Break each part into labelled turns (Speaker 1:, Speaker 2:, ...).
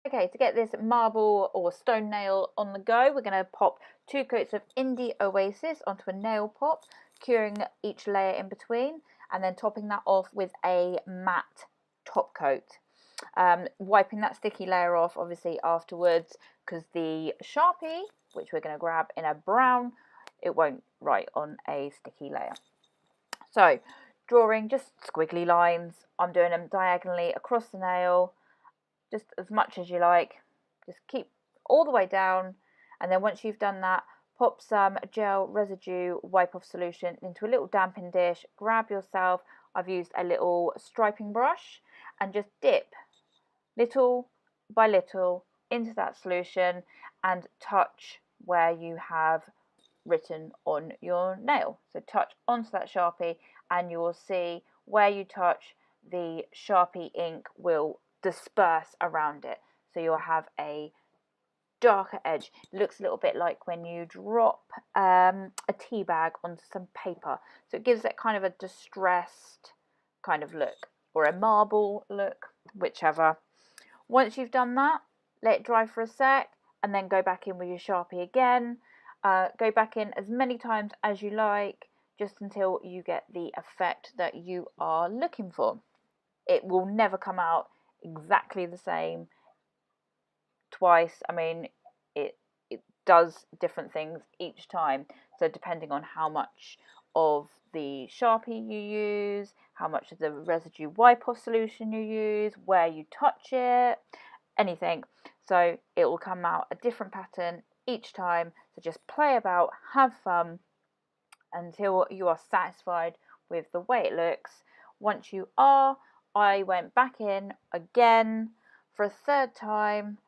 Speaker 1: Okay, to get this marble or stone nail on the go, we're going to pop 2 coats of Indie Oasis onto a nail pot, curing each layer in between, and then topping that off with a matte top coat. Wiping that sticky layer off obviously afterwards, because the Sharpie, which we're going to grab in a brown, it won't write on a sticky layer. So, drawing just squiggly lines, I'm doing them diagonally across the nail, just as much as you like. Just keep all the way down, and then once you've done that, pop some gel residue wipe off solution into a little damping dish, grab yourself, I've used a little striping brush, and just dip little by little into that solution and touch where you have written on your nail. So touch onto that Sharpie and you will see where you touch, the Sharpie ink will disperse around it, so you'll have a darker edge. It looks a little bit like when you drop a tea bag onto some paper, so it gives it kind of a distressed kind of look, or a marble look, whichever. Once you've done that, let it dry for a sec and then go back in with your Sharpie again. Go back in as many times as you like, just until you get the effect that you are looking for. It will never come out exactly the same twice. I mean, it does different things each time, so depending on how much of the Sharpie you use, how much of the residue wipe off solution you use, where you touch it, anything, so it will come out a different pattern each time. So just play about, have fun until you are satisfied with the way it looks. Once you are, I went back in again for a third time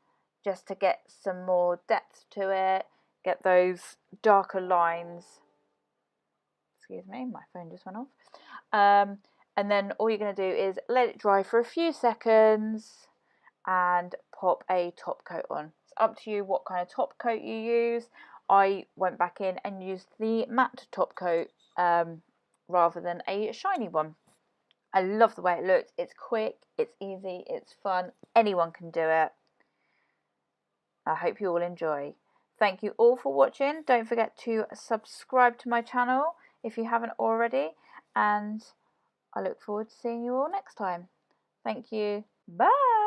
Speaker 1: just to get some more depth to it, get those darker lines. Excuse me, my phone just went off. And then all you're going to do is let it dry for a few seconds and pop a top coat on. It's up to you what kind of top coat you use. I went back in and used the matte top coat rather than a shiny one. I love the way it looks. It's quick, it's easy, it's fun. Anyone can do it. I hope you all enjoy. Thank you all for watching. Don't forget to subscribe to my channel if you haven't already. And I look forward to seeing you all next time. Thank you. Bye.